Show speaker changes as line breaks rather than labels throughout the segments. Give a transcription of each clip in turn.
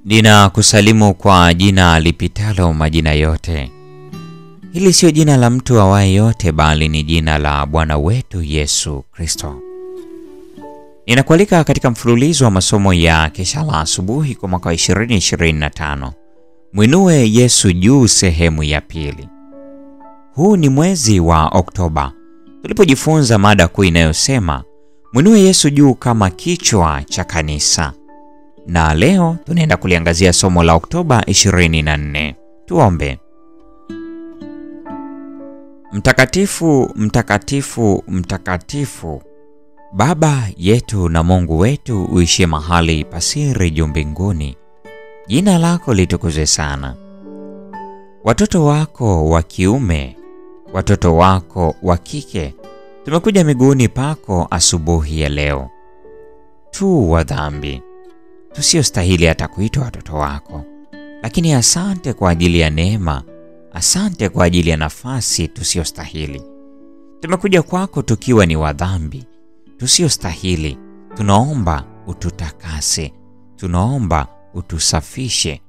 Ninakusalimu kwa jina lipitalo majina yote. Hili sio jina la mtu awaye yote, bali ni jina la Bwana wetu Yesu Kristo. Ninakualika katika mfululizo wa masomo ya kesha la asubuhi kwa mwaka 2025. Mwinue Yesu juu, sehemu ya pili. Huu ni mwezi wa Oktoba, tulipojifunza mada kuu inayosema mwinue Yesu juu kama kichwa cha kanisa. Na leo tunaenda kuliangazia somo la Oktoba 24. Tuombe. Mtakatifu, mtakatifu, mtakatifu, Baba yetu na Mungu wetu uishie mahali pasiri juu mbinguni, jina lako litukuzwe sana. Watoto wako wa kiume, watoto wako wa kike, tumekuja miguuni pako asubuhi ya leo. Tu wa dhambi, tusiostahili hata kuitwa watoto wako, lakini asante kwa ajili ya neema, asante kwa ajili ya nafasi tusiostahili. Tumekuja kwako tukiwa ni wa dhambi, tusiostahili. Tunaomba ututakase, tunaomba utusafishe,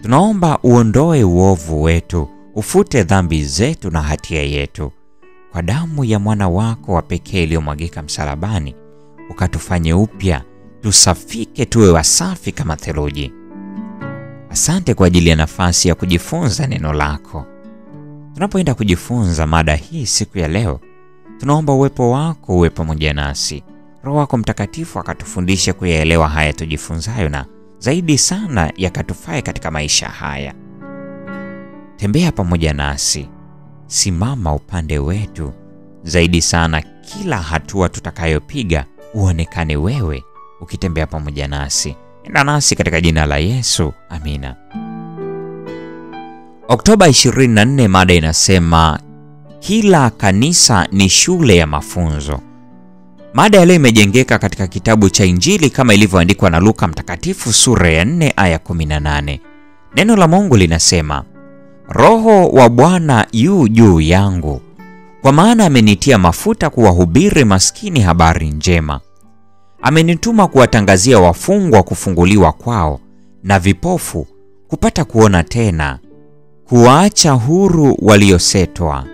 tunaomba uondoe uovu wetu, ufute dhambi zetu na hatia yetu. Kwa damu ya mwana wako wa pekee iliyomwagika msalabani, ukatufanye upya, tusafike, tuwe wasafi kama theluji. Asante kwa ajili ya nafasi ya kujifunza neno lako. Tunapoenda kujifunza mada hii siku ya leo, tunaomba uwepo wako uwe pamoja nasi. Roho wako Mtakatifu akatufundishe kuyaelewa haya tujifunzayo, na zaidi sana yakatufae katika maisha haya. Tembea pamoja nasi, simama upande wetu. Zaidi sana kila hatua tutakayopiga uonekane wewe ukitembea pamoja nasi. Enda nasi katika jina la Yesu, amina. Oktoba 24, mada inasema kila kanisa ni shule ya mafunzo. Mada ya leo imejengeka katika kitabu cha Injili kama ilivyoandikwa na Luka Mtakatifu sura ya 4 aya 18. Neno la Mungu linasema, Roho wa Bwana yu juu yangu, kwa maana amenitia mafuta kuwahubiri maskini habari njema. Amenituma kuwatangazia wafungwa kufunguliwa kwao, na vipofu kupata kuona tena, kuwaacha huru waliosetwa.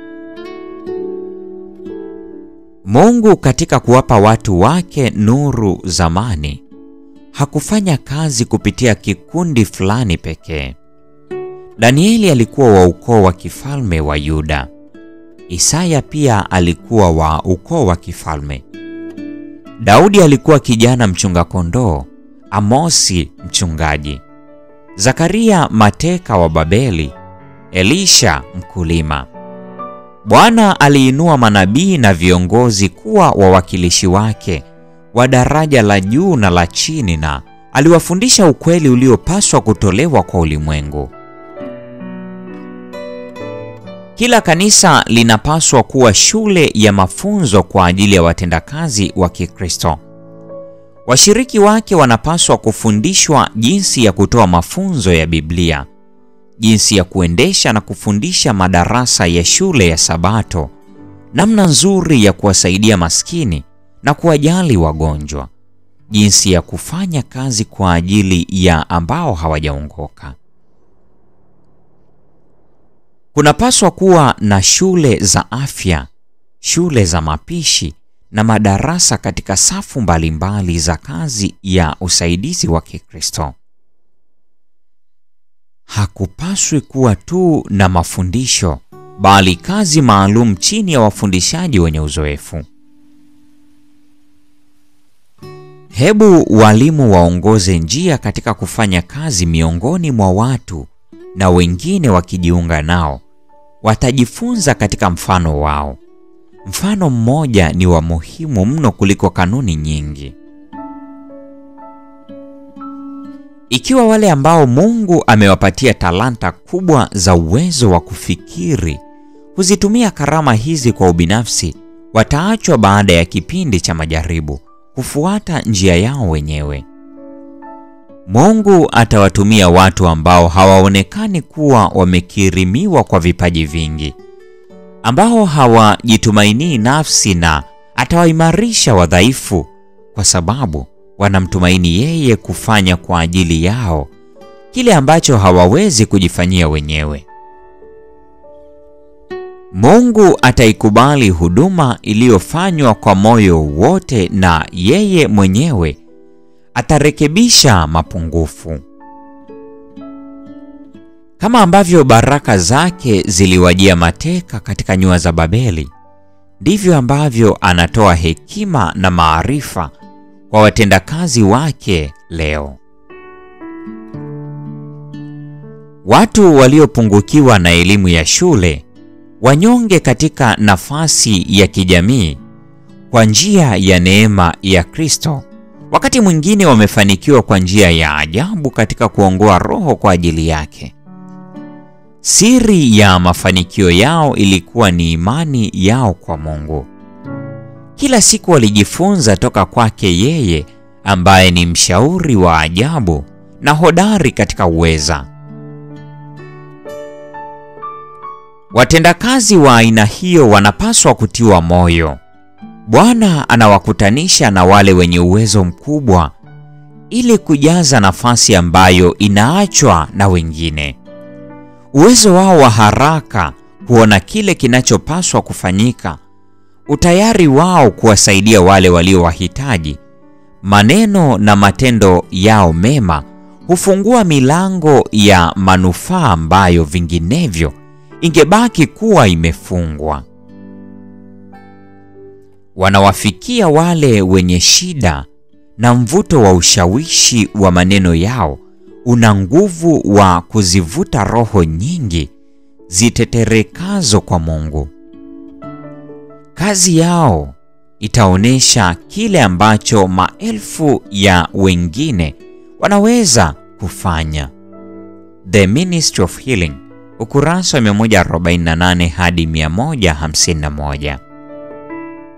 Mungu katika kuwapa watu wake nuru zamani, hakufanya kazi kupitia kikundi fulani pekee. Danieli alikuwa wa ukoo wa kifalme wa Yuda. Isaya pia alikuwa wa ukoo wa kifalme. Daudi alikuwa kijana mchunga kondoo, Amosi mchungaji, Zakaria mateka wa Babeli, Elisha mkulima. Bwana aliinua manabii na viongozi kuwa wawakilishi wake wa daraja la juu na la chini, na aliwafundisha ukweli uliopaswa kutolewa kwa ulimwengu. Kila kanisa linapaswa kuwa shule ya mafunzo kwa ajili ya watendakazi wa Kikristo. Washiriki wake wanapaswa kufundishwa jinsi ya kutoa mafunzo ya Biblia, jinsi ya kuendesha na kufundisha madarasa ya shule ya Sabato, namna nzuri ya kuwasaidia maskini na kuwajali wagonjwa, jinsi ya kufanya kazi kwa ajili ya ambao hawajaongoka. Kunapaswa kuwa na shule za afya, shule za mapishi na madarasa katika safu mbalimbali za kazi ya usaidizi wa Kikristo. Hakupaswi kuwa tu na mafundisho, bali kazi maalum chini ya wafundishaji wenye uzoefu. Hebu walimu waongoze njia katika kufanya kazi miongoni mwa watu, na wengine wakijiunga nao watajifunza katika mfano wao. Mfano mmoja ni wa muhimu mno kuliko kanuni nyingi. Ikiwa wale ambao Mungu amewapatia talanta kubwa za uwezo wa kufikiri huzitumia karama hizi kwa ubinafsi, wataachwa baada ya kipindi cha majaribu kufuata njia yao wenyewe. Mungu atawatumia watu ambao hawaonekani kuwa wamekirimiwa kwa vipaji vingi, ambao hawajitumainii nafsi, na atawaimarisha wadhaifu kwa sababu wanamtumaini yeye kufanya kwa ajili yao kile ambacho hawawezi kujifanyia wenyewe. Mungu ataikubali huduma iliyofanywa kwa moyo wote, na yeye mwenyewe atarekebisha mapungufu. Kama ambavyo baraka zake ziliwajia mateka katika nyua za Babeli, ndivyo ambavyo anatoa hekima na maarifa kwa watendakazi wake leo. Watu waliopungukiwa na elimu ya shule, wanyonge katika nafasi ya kijamii, kwa njia ya neema ya Kristo, wakati mwingine wamefanikiwa kwa njia ya ajabu katika kuongoa roho kwa ajili yake. Siri ya mafanikio yao ilikuwa ni imani yao kwa Mungu. Kila siku walijifunza toka kwake yeye, ambaye ni mshauri wa ajabu na hodari katika uweza. Watendakazi wa aina hiyo wanapaswa kutiwa moyo. Bwana anawakutanisha na wale wenye uwezo mkubwa ili kujaza nafasi ambayo inaachwa na wengine. Uwezo wao wa haraka kuona kile kinachopaswa kufanyika, utayari wao kuwasaidia wale waliowahitaji, maneno na matendo yao mema hufungua milango ya manufaa ambayo vinginevyo ingebaki kuwa imefungwa. Wanawafikia wale wenye shida, na mvuto wa ushawishi wa maneno yao una nguvu wa kuzivuta roho nyingi ziteterekazo kwa Mungu. Kazi yao itaonesha kile ambacho maelfu ya wengine wanaweza kufanya. The Ministry of Healing, ukurasa 148 hadi 151.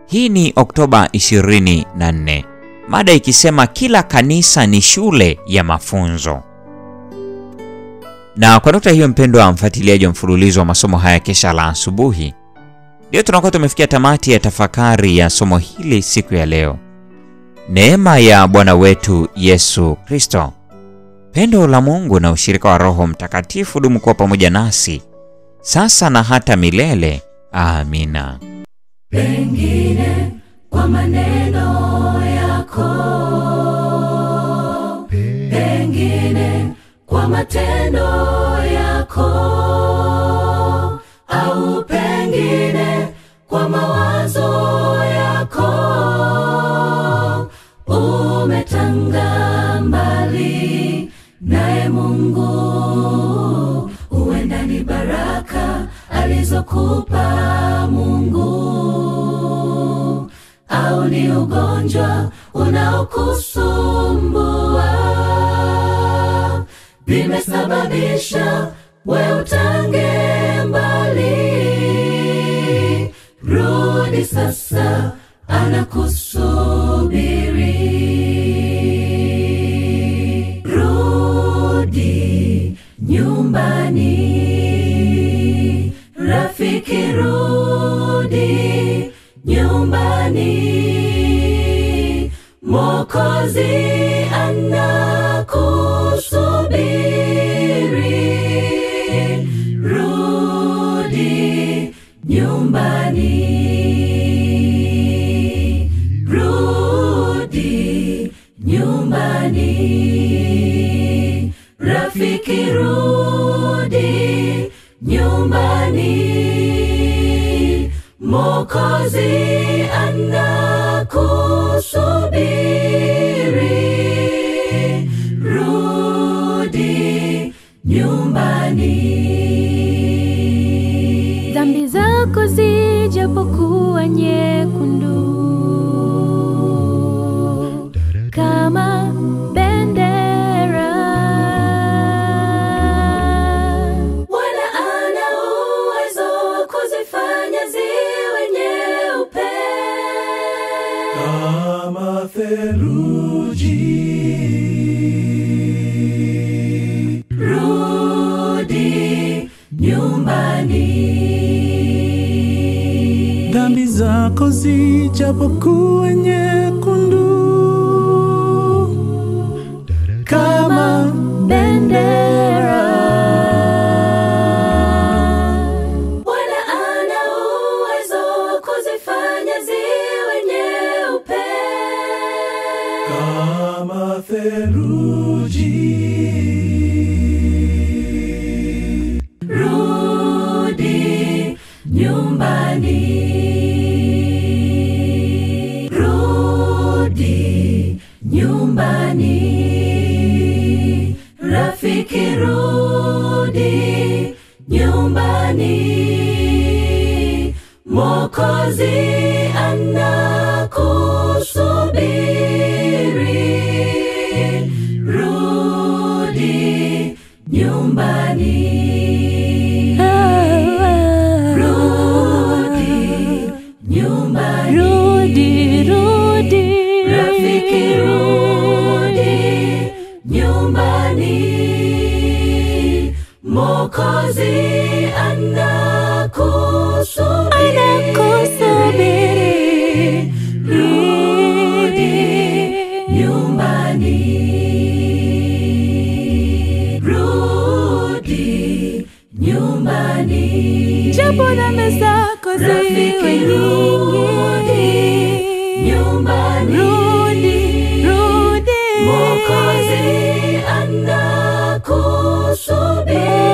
Hii ni Oktoba 24, mada ikisema kila kanisa ni shule ya mafunzo. Na kwa nukta hiyo, mpendwa mfuatiliaji wa mfululizo wa masomo haya kesha la asubuhi, ndio tunakuwa tumefikia tamati ya tafakari ya somo hili siku ya leo. Neema ya Bwana wetu Yesu Kristo, pendo la Mungu na ushirika wa Roho Mtakatifu dumu kuwa pamoja nasi sasa na hata milele. Amina.
Pengine kwa maneno yako, pengine kwa matendo yako, au pengine kwa mawazo yako, umetanga mbali naye Mungu. Huenda ni baraka alizokupa Mungu, au ni ugonjwa unaokusumbua, vimesababisha we utange mbali. Rudi sasa, anakusubiri. Rudi nyumbani, rafiki, rudi nyumbani. Mwokozi anakusubiri. Rudi nyumbani, rudi nyumbani. Rafiki, rudi nyumbani. Mwokozi anakusubiri. Rudi nyumbani.
Dhambi zako zijapokuwa nyekundu kama bendera,
Bwana ana uwezo kuzifanya ziwe nyeupe
kama theluji.
Rudi nyumbani.
Dhambi zako zijapokuwa nyekundu kama
bendera
kwa theluji.
Rudi nyumbani. Rudi nyumbani. Rafiki, rudi nyumbani. Mwokozi anakusubiri. Rudi nyumbani. Rudi nyumbani. Rafiki, rudi nyumbani. Mwokozi anakusubiri. Rudi nyumbani. Rudi nyumbani.
Japo dhambi zako ziwe nyingi,
nyumbani.
Rudi.
Mwokozi anakusubiri.